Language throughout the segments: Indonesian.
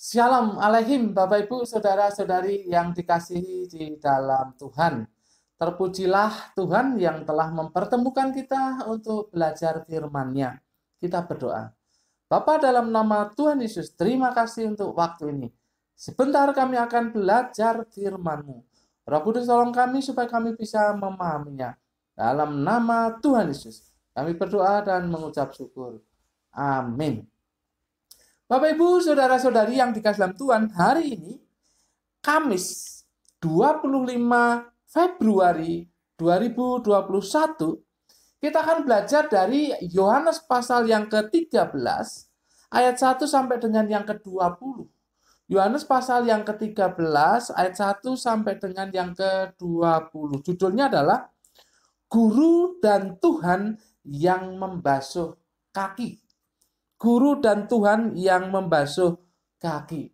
Shalom Aleihim, Bapak Ibu, Saudara-saudari yang dikasihi di dalam Tuhan. Terpujilah Tuhan yang telah mempertemukan kita untuk belajar firman-Nya. Kita berdoa. Bapa, dalam nama Tuhan Yesus, terima kasih untuk waktu ini. Sebentar kami akan belajar firman-Mu. Roh Kudus, tolong kami supaya kami bisa memahaminya. Dalam nama Tuhan Yesus, kami berdoa dan mengucap syukur. Amin. Bapak Ibu, Saudara-saudari yang dikasihi dalam Tuhan, hari ini Kamis 25 Februari 2021 kita akan belajar dari Yohanes pasal yang ke-13 ayat 1 sampai dengan yang ke-20. Yohanes pasal yang ke-13 ayat 1 sampai dengan yang ke-20. Judulnya adalah Guru dan Tuhan yang membasuh kaki. Guru dan Tuhan yang membasuh kaki.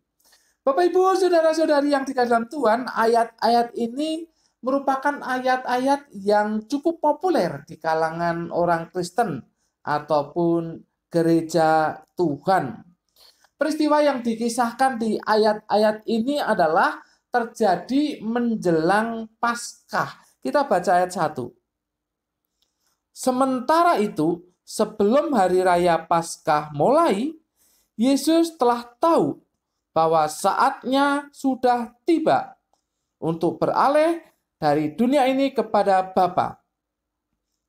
Bapak Ibu, Saudara-saudari yang dikasihi dalam Tuhan, ayat-ayat ini merupakan ayat-ayat yang cukup populer di kalangan orang Kristen ataupun gereja Tuhan. Peristiwa yang dikisahkan di ayat-ayat ini adalah terjadi menjelang Paskah. Kita baca ayat 1. Sementara itu, sebelum hari raya Paskah mulai, Yesus telah tahu bahwa saatnya sudah tiba untuk beralih dari dunia ini kepada Bapa.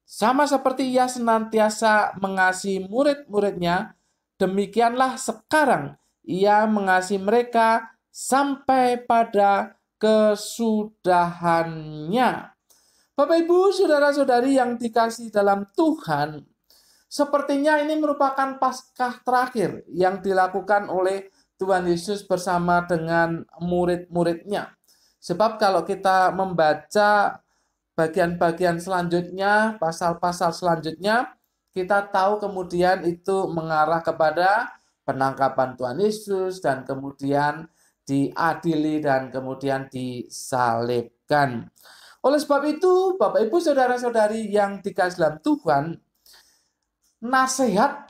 Sama seperti Ia senantiasa mengasihi murid-muridnya, demikianlah sekarang Ia mengasihi mereka sampai pada kesudahannya. Bapak Ibu, Saudara-saudari yang dikasihi dalam Tuhan, sepertinya ini merupakan Paskah terakhir yang dilakukan oleh Tuhan Yesus bersama dengan murid-muridnya. Sebab kalau kita membaca bagian-bagian selanjutnya, pasal-pasal selanjutnya, kita tahu kemudian itu mengarah kepada penangkapan Tuhan Yesus dan kemudian diadili dan kemudian disalibkan. Oleh sebab itu, Bapak Ibu, Saudara-saudari yang dikasihi dalam Tuhan, nasihat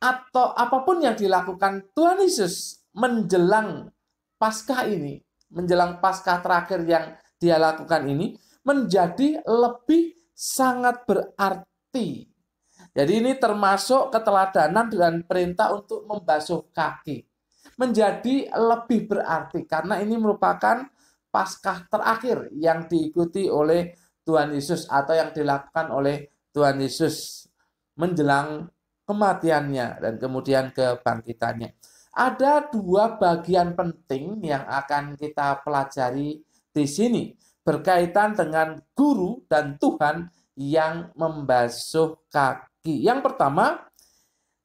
atau apapun yang dilakukan Tuhan Yesus menjelang Paskah ini, menjelang Paskah terakhir yang Dia lakukan ini, menjadi lebih sangat berarti. Jadi ini termasuk keteladanan dan perintah untuk membasuh kaki. Menjadi lebih berarti karena ini merupakan Paskah terakhir yang diikuti oleh Tuhan Yesus atau yang dilakukan oleh Tuhan Yesus menjelang kematiannya dan kemudian kebangkitannya. Ada dua bagian penting yang akan kita pelajari di sini berkaitan dengan guru dan Tuhan yang membasuh kaki. Yang pertama,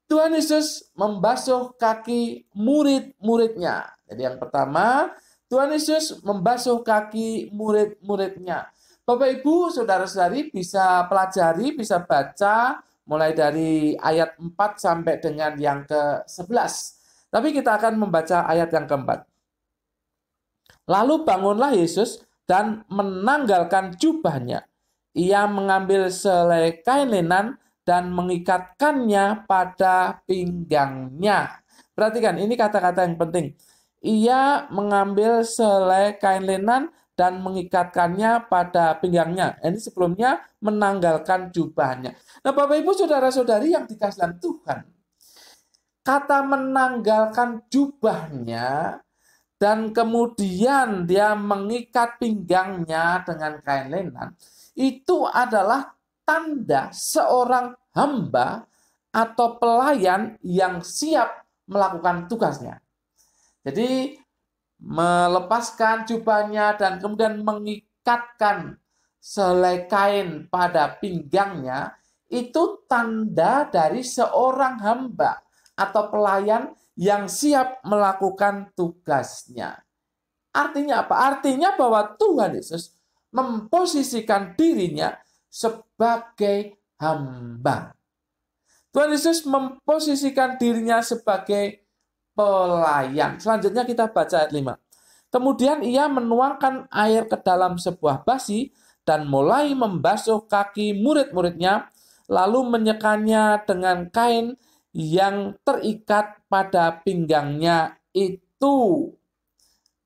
Tuhan Yesus membasuh kaki murid-muridnya. Jadi yang pertama, Tuhan Yesus membasuh kaki murid-muridnya. Bapak Ibu, Saudara-saudari bisa pelajari, bisa baca mulai dari ayat 4 sampai dengan yang ke-11. Tapi kita akan membaca ayat yang keempat. Lalu bangunlah Yesus dan menanggalkan jubahnya. Ia mengambil selai kain lenan dan mengikatkannya pada pinggangnya. Perhatikan, ini kata-kata yang penting. Ia mengambil selai kain lenan dan mengikatkannya pada pinggangnya. Ini sebelumnya menanggalkan jubahnya. Nah, Bapak Ibu, Saudara-saudari yang dikasihi dalam Tuhan, kata menanggalkan jubahnya dan kemudian dia mengikat pinggangnya dengan kain lenan, itu adalah tanda seorang hamba atau pelayan yang siap melakukan tugasnya. Jadi melepaskan jubahnya dan kemudian mengikatkan selai kain pada pinggangnya, itu tanda dari seorang hamba atau pelayan yang siap melakukan tugasnya. Artinya apa? Artinya bahwa Tuhan Yesus memposisikan dirinya sebagai hamba. Tuhan Yesus memposisikan dirinya sebagai pelayan. Selanjutnya kita baca ayat 5. Kemudian ia menuangkan air ke dalam sebuah basi dan mulai membasuh kaki murid-muridnya, lalu menyekannya dengan kain yang terikat pada pinggangnya itu.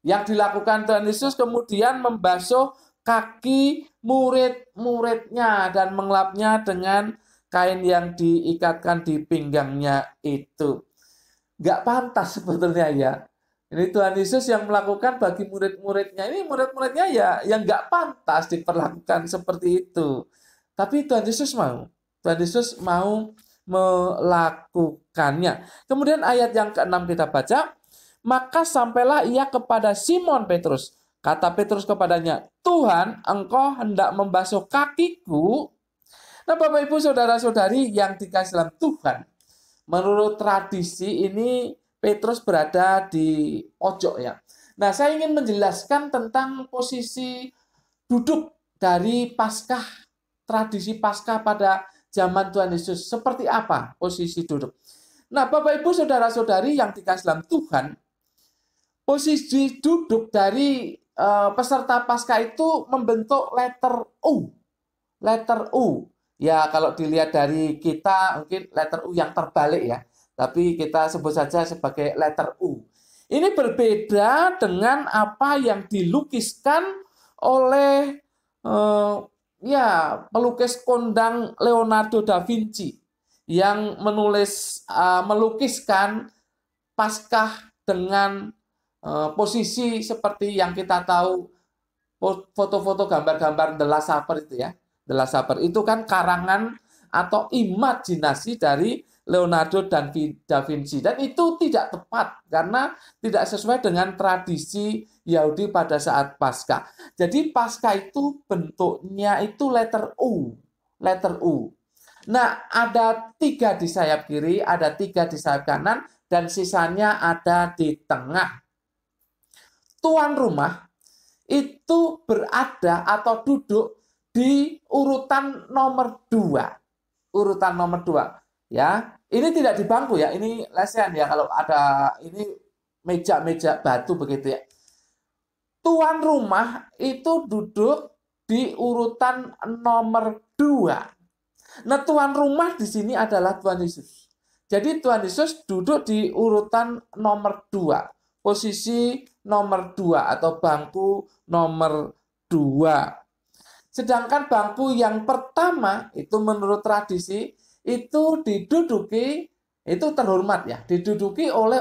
Yang dilakukan Tuhan Yesus kemudian membasuh kaki murid-muridnya dan mengelapnya dengan kain yang diikatkan di pinggangnya itu. Nggak pantas sebetulnya ya. Ini Tuhan Yesus yang melakukan bagi murid-muridnya. Ini murid-muridnya ya yang nggak pantas diperlakukan seperti itu. Tapi Tuhan Yesus mau. Tuhan Yesus mau melakukannya. Kemudian ayat yang ke-6 kita baca. Maka sampailah ia kepada Simon Petrus. Kata Petrus kepadanya, Tuhan, engkau hendak membasuh kakiku. Nah, Bapak Ibu Saudara-saudari yang dikasihi dalam Tuhan, menurut tradisi ini Petrus berada di pojok ya. Nah, saya ingin menjelaskan tentang posisi duduk dari Paskah, tradisi Paskah pada zaman Tuhan Yesus. Seperti apa posisi duduk? Nah, Bapak Ibu Saudara-saudari yang dikasihi dalam Tuhan, posisi duduk dari peserta Paskah itu membentuk letter U. Letter U. Ya, kalau dilihat dari kita mungkin letter U yang terbalik ya. Tapi kita sebut saja sebagai letter U. Ini berbeda dengan apa yang dilukiskan oleh pelukis kondang Leonardo da Vinci yang melukiskan Paskah dengan posisi seperti yang kita tahu foto-foto gambar-gambar The Last Supper itu ya. The Last Supper itu kan karangan atau imajinasi dari Leonardo da Vinci dan itu tidak tepat karena tidak sesuai dengan tradisi Yahudi pada saat Paskah. Jadi Paskah itu bentuknya itu letter U, letter U. Nah, ada 3 di sayap kiri, ada 3 di sayap kanan dan sisanya ada di tengah. Tuan rumah itu berada atau duduk di urutan nomor 2. Urutan nomor 2. Ya, ini tidak di bangku ya, ini lesehan ya kalau ada ini meja-meja batu begitu ya. Tuan rumah itu duduk di urutan nomor 2. Nah, tuan rumah di sini adalah Tuhan Yesus. Jadi Tuhan Yesus duduk di urutan nomor 2. Posisi nomor 2 atau bangku nomor 2. Sedangkan bangku yang pertama itu menurut tradisi itu diduduki, itu terhormat ya, diduduki oleh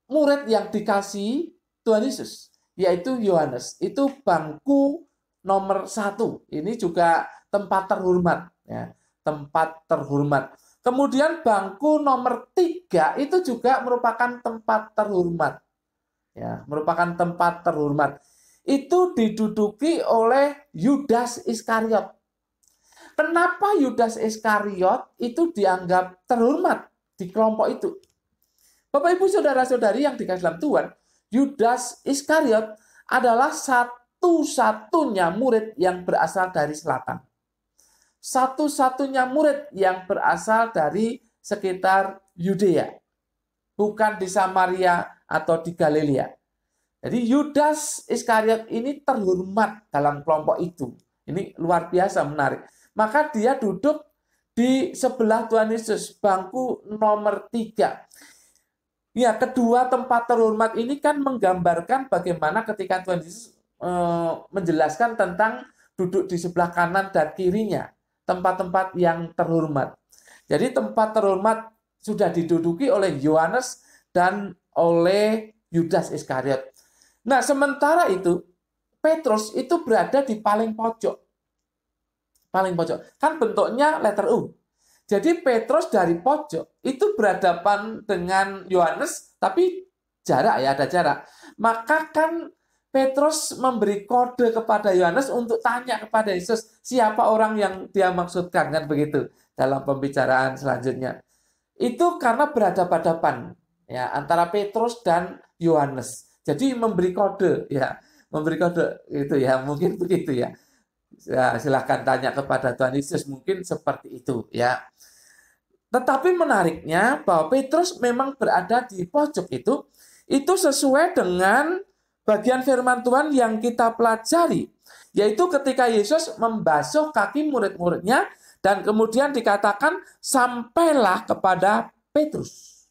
murid yang dikasihi Tuhan Yesus, yaitu Yohanes. Itu bangku nomor 1. Ini juga tempat terhormat ya, tempat terhormat. Kemudian bangku nomor 3 itu juga merupakan tempat terhormat. Ya, merupakan tempat terhormat. Itu diduduki oleh Yudas Iskariot. Kenapa Yudas Iskariot itu dianggap terhormat di kelompok itu? Bapak Ibu Saudara-saudari yang dikasihi dalam Tuhan, Yudas Iskariot adalah satu-satunya murid yang berasal dari selatan. Satu-satunya murid yang berasal dari sekitar Yudea. Bukan di Samaria atau di Galilea. Jadi Yudas Iskariot ini terhormat dalam kelompok itu. Ini luar biasa menarik. Maka dia duduk di sebelah Tuhan Yesus, bangku nomor 3. Ya, kedua tempat terhormat ini kan menggambarkan bagaimana ketika Tuhan Yesus menjelaskan tentang duduk di sebelah kanan dan kirinya, tempat-tempat yang terhormat. Jadi tempat terhormat sudah diduduki oleh Yohanes dan oleh Yudas Iskariot. Nah, sementara itu Petrus itu berada di paling pojok. Paling pojok. Kan bentuknya letter U. Jadi Petrus dari pojok itu berhadapan dengan Yohanes, tapi jarak ya, ada jarak. Maka kan Petrus memberi kode kepada Yohanes untuk tanya kepada Yesus siapa orang yang dia maksudkan, kan begitu dalam pembicaraan selanjutnya. Itu karena berhadapan-hadapan ya antara Petrus dan Yohanes. Jadi memberi kode ya, memberi kode itu ya, mungkin begitu ya. Ya, silahkan tanya kepada Tuhan Yesus, mungkin seperti itu ya. Tetapi menariknya bahwa Petrus memang berada di pojok itu sesuai dengan bagian firman Tuhan yang kita pelajari, yaitu ketika Yesus membasuh kaki murid-muridnya dan kemudian dikatakan sampailah kepada Petrus.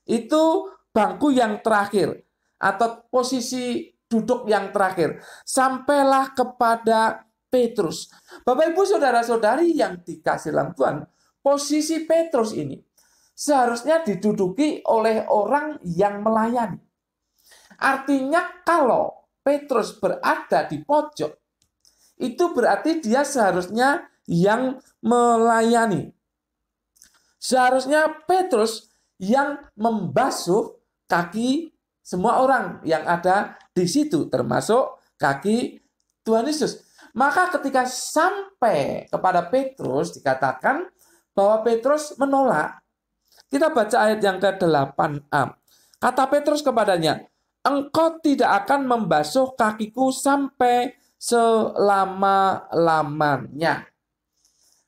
Itu bangku yang terakhir. atau posisi duduk yang terakhir. Sampailah kepada Petrus. Bapak Ibu saudara-saudari yang dikasihi dalam Tuhan, posisi Petrus ini seharusnya diduduki oleh orang yang melayani. Artinya kalau Petrus berada di pojok, itu berarti dia seharusnya yang melayani. Seharusnya Petrus yang membasuh kaki semua orang yang ada di situ, termasuk kaki Tuhan Yesus. Maka ketika sampai kepada Petrus, dikatakan bahwa Petrus menolak. Kita baca ayat yang ke-8a. Kata Petrus kepadanya, engkau tidak akan membasuh kakiku sampai selama-lamanya.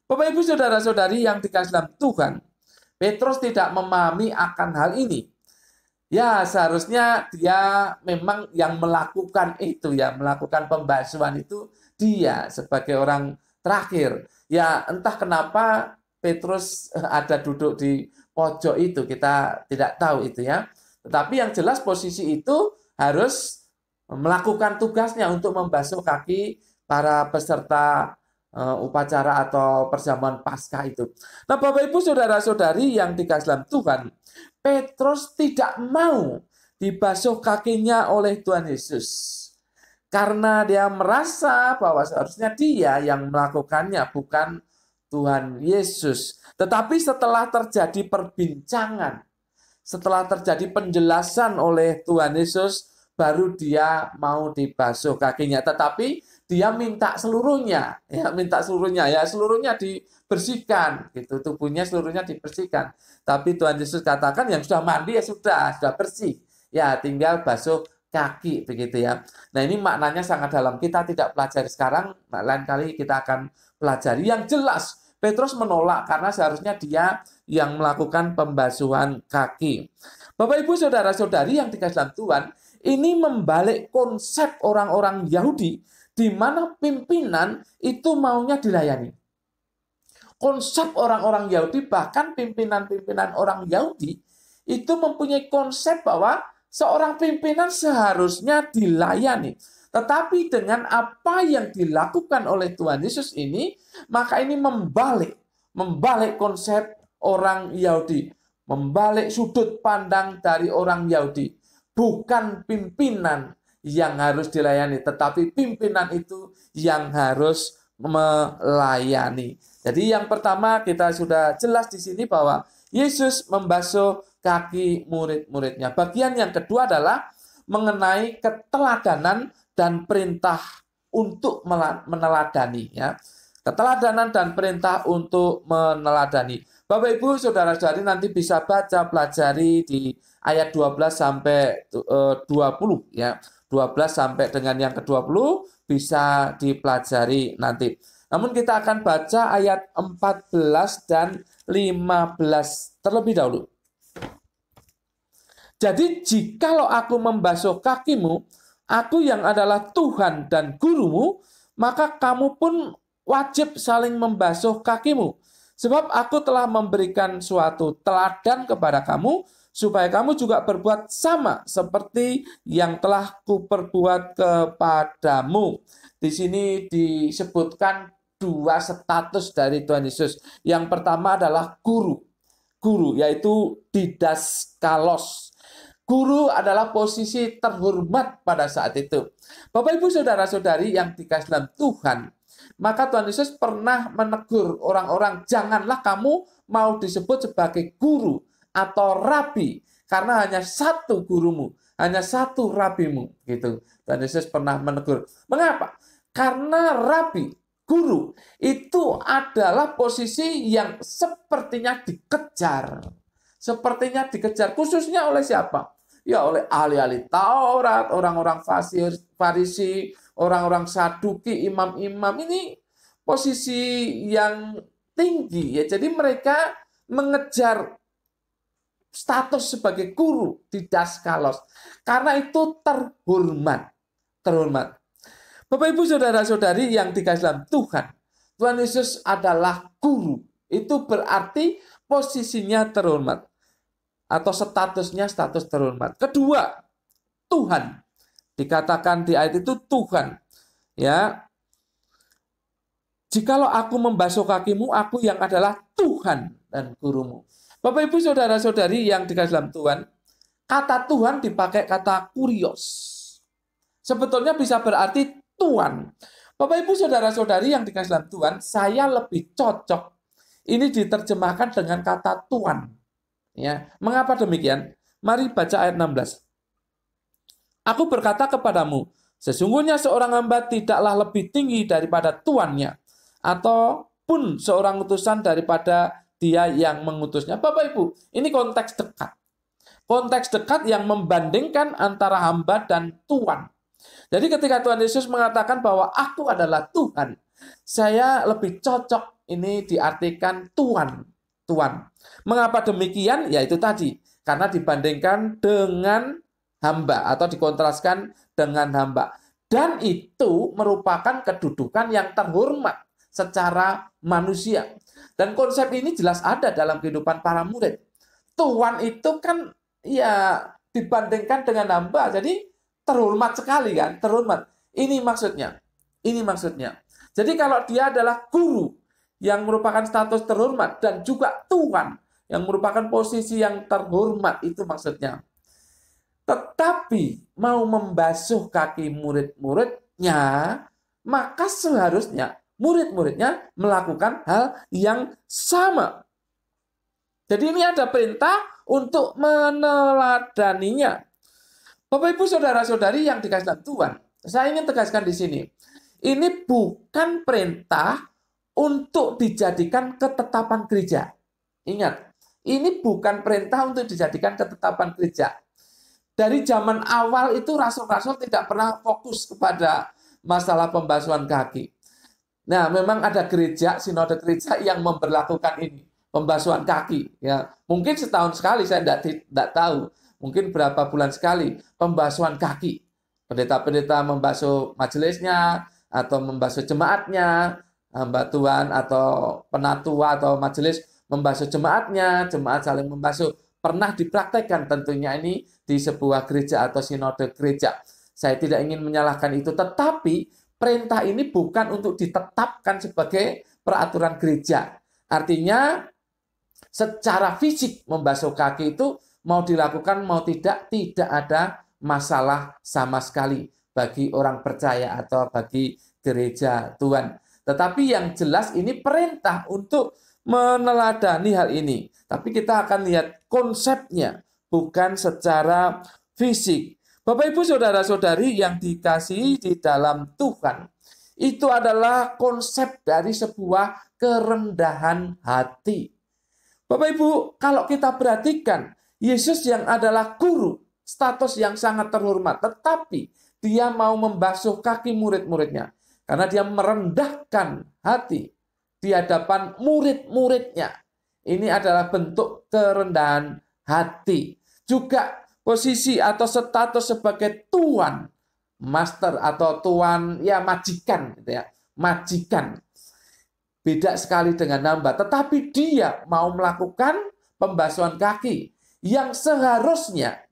Bapak Ibu saudara-saudari yang dikasihi dalam Tuhan, Petrus tidak memahami akan hal ini. Ya, seharusnya dia memang yang melakukan itu, ya, melakukan pembasuhan itu dia sebagai orang terakhir. Ya, entah kenapa Petrus ada duduk di pojok itu, kita tidak tahu itu ya. Tetapi yang jelas posisi itu harus melakukan tugasnya untuk membasuh kaki para peserta upacara atau perjamuan Paskah itu. Nah, Bapak Ibu saudara-saudari yang dikasihi dalam Tuhan, Petrus tidak mau dibasuh kakinya oleh Tuhan Yesus. Karena dia merasa bahwa seharusnya dia yang melakukannya, bukan Tuhan Yesus. Tetapi setelah terjadi perbincangan, setelah terjadi penjelasan oleh Tuhan Yesus, baru dia mau dibasuh kakinya. Tetapi dia minta seluruhnya, ya seluruhnya dibersihkan, gitu, tubuhnya seluruhnya dibersihkan. Tapi Tuhan Yesus katakan yang sudah mandi ya sudah bersih, ya tinggal basuh kaki, begitu ya. Nah, ini maknanya sangat dalam. Kita tidak pelajari sekarang, lain kali kita akan pelajari. Yang jelas Petrus menolak karena seharusnya dia yang melakukan pembasuhan kaki. Bapak Ibu saudara-saudari yang dikasihi dalam Tuhan, ini membalik konsep orang-orang Yahudi di mana pimpinan itu maunya dilayani. Konsep orang-orang Yahudi, bahkan pimpinan-pimpinan orang Yahudi, itu mempunyai konsep bahwa seorang pimpinan seharusnya dilayani. Tetapi dengan apa yang dilakukan oleh Tuhan Yesus ini, maka ini membalik konsep orang Yahudi. Membalik sudut pandang dari orang Yahudi. Bukan pimpinan yang harus dilayani, tetapi pimpinan itu yang harus melayani. Jadi yang pertama kita sudah jelas di sini bahwa Yesus membasuh kaki murid-muridnya. Bagian yang kedua adalah mengenai keteladanan dan perintah untuk meneladani, ya. Keteladanan dan perintah untuk meneladani. Bapak Ibu saudara-saudari nanti bisa baca, pelajari di ayat 12 sampai 20 ya. 12 sampai dengan yang ke-20 bisa dipelajari nanti. Namun kita akan baca ayat 14 dan 15 terlebih dahulu. Jadi jikalau aku membasuh kakimu, aku yang adalah Tuhan dan gurumu, maka kamu pun wajib saling membasuh kakimu. Sebab aku telah memberikan suatu teladan kepada kamu, supaya kamu juga berbuat sama seperti yang telah kuperbuat kepadamu. Di sini disebutkan dua status dari Tuhan Yesus. Yang pertama adalah guru, yaitu didaskalos. Guru adalah posisi terhormat pada saat itu. Bapak Ibu saudara-saudari yang dikasihi dalam Tuhan, maka Tuhan Yesus pernah menegur orang-orang, janganlah kamu mau disebut sebagai guru atau rabi, karena hanya satu gurumu, hanya satu rabimu, gitu. Tuhan Yesus pernah menegur. Mengapa? Karena rabi, guru, itu adalah posisi yang sepertinya dikejar. Sepertinya dikejar, khususnya oleh siapa? Ya oleh ahli-ahli Taurat, orang-orang Farisi, orang-orang Saduki, imam-imam. Ini posisi yang tinggi, ya. Jadi mereka mengejar status sebagai guru didaskalos karena itu terhormat. Bapak Ibu saudara-saudari yang dikasihi dalam Tuhan, Tuhan Yesus adalah guru. Itu berarti posisinya terhormat atau statusnya status terhormat. Kedua, Tuhan. Dikatakan di ayat itu Tuhan. Ya, jikalau aku membasuh kakimu, aku yang adalah Tuhan dan gurumu. Bapak Ibu saudara-saudari yang dikasih dalam Tuhan, kata Tuhan dipakai kata kurios. Sebetulnya bisa berarti Tuhan. Bapak Ibu saudara-saudari yang dikasih dalam Tuhan, saya lebih cocok ini diterjemahkan dengan kata Tuhan. Ya, mengapa demikian? Mari baca ayat 16. Aku berkata kepadamu, sesungguhnya seorang hamba tidaklah lebih tinggi daripada tuannya, ataupun seorang utusan daripada dia yang mengutusnya. Bapak Ibu, ini konteks dekat. Konteks dekat yang membandingkan antara hamba dan tuan. Jadi ketika Tuhan Yesus mengatakan bahwa aku adalah Tuhan, saya lebih cocok ini diartikan Tuhan. Tuhan. Mengapa demikian? Ya itu tadi. Karena dibandingkan dengan hamba atau dikontraskan dengan hamba. Dan itu merupakan kedudukan yang terhormat secara manusia. Dan konsep ini jelas ada dalam kehidupan para murid. Tuhan itu kan ya dibandingkan dengan hamba, jadi terhormat sekali kan, terhormat. Ini maksudnya. Ini maksudnya. Jadi kalau dia adalah guru yang merupakan status terhormat dan juga Tuhan yang merupakan posisi yang terhormat, itu maksudnya. Tetapi mau membasuh kaki murid-muridnya, maka seharusnya murid-muridnya melakukan hal yang sama. Jadi ini ada perintah untuk meneladaninya. Bapak Ibu saudara-saudari yang dikasih dalam Tuhan, saya ingin tegaskan di sini. Ini bukan perintah untuk dijadikan ketetapan gereja. Ingat, ini bukan perintah untuk dijadikan ketetapan gereja. Dari zaman awal itu rasul-rasul tidak pernah fokus kepada masalah pembasuhan kaki. Nah, memang ada gereja, sinode gereja yang memberlakukan ini, pembasuhan kaki. Ya, mungkin setahun sekali, saya tidak tahu. Mungkin berapa bulan sekali pembasuhan kaki. Pendeta-pendeta membasuh majelisnya atau membasuh jemaatnya, hamba Tuhan atau penatua atau majelis membasuh jemaatnya, jemaat saling membasuh. Pernah dipraktekkan tentunya ini di sebuah gereja atau sinode gereja. Saya tidak ingin menyalahkan itu, tetapi perintah ini bukan untuk ditetapkan sebagai peraturan gereja. Artinya secara fisik membasuh kaki itu mau dilakukan mau tidak ada masalah sama sekali bagi orang percaya atau bagi gereja Tuhan. Tetapi yang jelas ini perintah untuk meneladani hal ini. Tapi kita akan lihat konsepnya, bukan secara fisik. Bapak Ibu saudara-saudari yang dikasihi di dalam Tuhan, itu adalah konsep dari sebuah kerendahan hati. Bapak Ibu, kalau kita perhatikan, Yesus yang adalah guru, status yang sangat terhormat, tetapi dia mau membasuh kaki murid-muridnya. Karena dia merendahkan hati di hadapan murid-muridnya. Ini adalah bentuk kerendahan hati. Juga posisi atau status sebagai tuan, master atau tuan, ya majikan, gitu ya, majikan. Beda sekali dengan hamba. Tetapi dia mau melakukan pembasuhan kaki yang seharusnya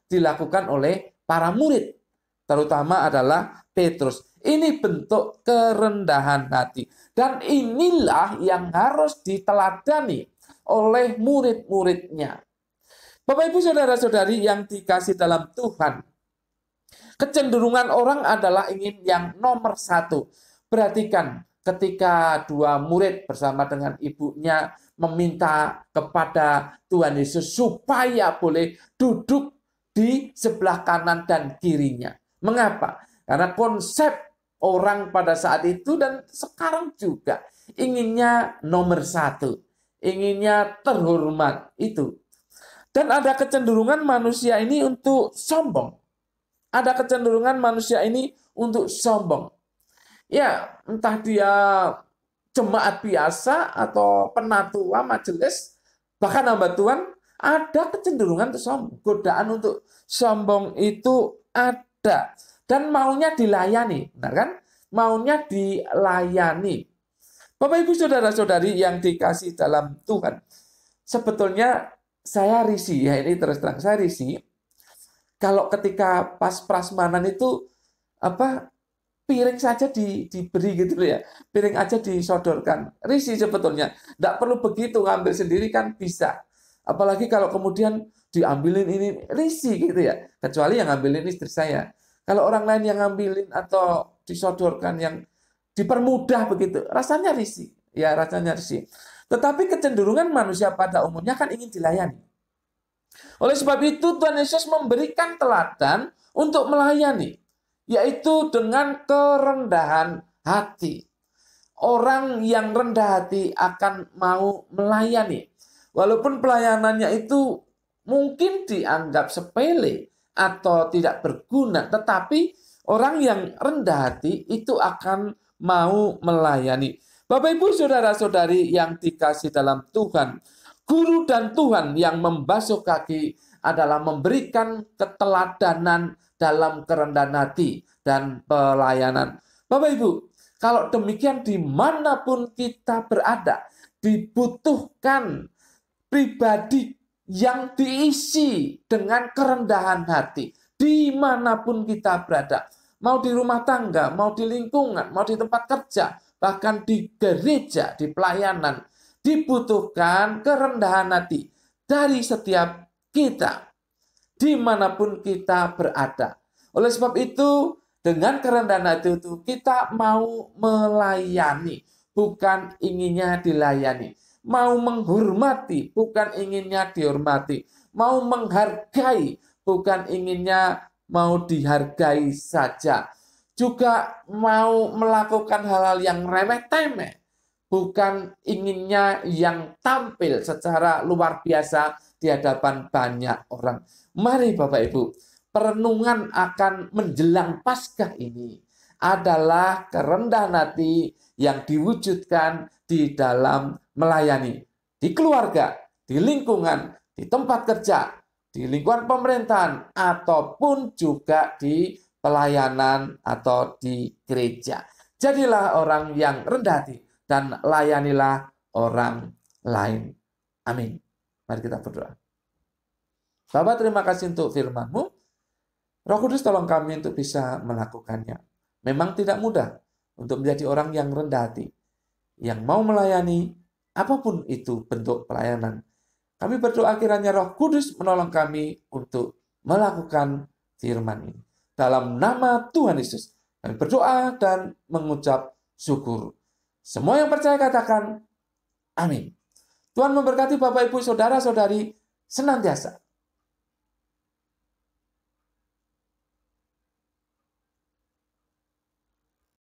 dilakukan oleh para murid, terutama adalah Petrus. Ini bentuk kerendahan hati. Dan inilah yang harus diteladani oleh murid-muridnya. Bapak Ibu saudara-saudari yang dikasih dalam Tuhan, kecenderungan orang adalah ingin yang nomor satu. Perhatikan ketika dua murid bersama dengan ibunya meminta kepada Tuhan Yesus supaya boleh duduk di sebelah kanan dan kirinya. Mengapa? Karena konsep orang pada saat itu dan sekarang juga inginnya nomor satu, inginnya terhormat itu. Dan ada kecenderungan manusia ini untuk sombong. Ada kecenderungan manusia ini untuk sombong. Ya, entah dia jemaat biasa atau penatua majelis, bahkan hamba Tuhan, ada kecenderungan untuk sombong. Godaan untuk sombong itu ada. Dan maunya dilayani, benar kan? Maunya dilayani. Bapak Ibu saudara-saudari yang dikasih dalam Tuhan, sebetulnya saya risih, ya ini terus terang, saya risih Kalau ketika pas prasmanan itu apa, piring saja diberi gitu loh ya, piring aja disodorkan, risih sebetulnya. Tidak perlu begitu, ngambil sendiri kan bisa. Apalagi kalau kemudian diambilin ini, risih gitu ya. Kecuali yang ngambilin istri saya. Kalau orang lain yang ngambilin atau disodorkan, yang dipermudah begitu, rasanya risih. Ya, rasanya risih. Tetapi kecenderungan manusia pada umumnya kan ingin dilayani. Oleh sebab itu Tuhan Yesus memberikan teladan untuk melayani, yaitu dengan kerendahan hati. Orang yang rendah hati akan mau melayani. Walaupun pelayanannya itu mungkin dianggap sepele atau tidak berguna, tetapi orang yang rendah hati itu akan mau melayani. Bapak Ibu saudara-saudari yang dikasih dalam Tuhan, guru dan Tuhan yang membasuh kaki adalah memberikan keteladanan dalam kerendahan hati dan pelayanan. Bapak Ibu, kalau demikian dimanapun kita berada, dibutuhkan pribadi yang diisi dengan kerendahan hati. Dimanapun kita berada, mau di rumah tangga, mau di lingkungan, mau di tempat kerja, bahkan di gereja, di pelayanan, dibutuhkan kerendahan hati dari setiap kita, dimanapun kita berada. Oleh sebab itu, dengan kerendahan hati itu, kita mau melayani, bukan inginnya dilayani. Mau menghormati, bukan inginnya dihormati. Mau menghargai, bukan inginnya mau dihargai saja. Juga mau melakukan hal-hal yang remeh-temeh, bukan inginnya yang tampil secara luar biasa di hadapan banyak orang. Mari Bapak Ibu, perenungan akan menjelang Paskah ini adalah kerendahan hati yang diwujudkan di dalam melayani. Di keluarga, di lingkungan, di tempat kerja, di lingkungan pemerintahan, ataupun juga di pelayanan atau di gereja. Jadilah orang yang rendah hati dan layanilah orang lain. Amin. Mari kita berdoa. Bapak, terima kasih untuk firman-Mu. Roh Kudus tolong kami untuk bisa melakukannya. Memang tidak mudah untuk menjadi orang yang rendah hati, yang mau melayani apapun itu bentuk pelayanan. Kami berdoa kiranya Roh Kudus menolong kami untuk melakukan firman ini. Dalam nama Tuhan Yesus, kami berdoa dan mengucap syukur. Semua yang percaya katakan, amin. Tuhan memberkati Bapak Ibu Saudara-saudari senantiasa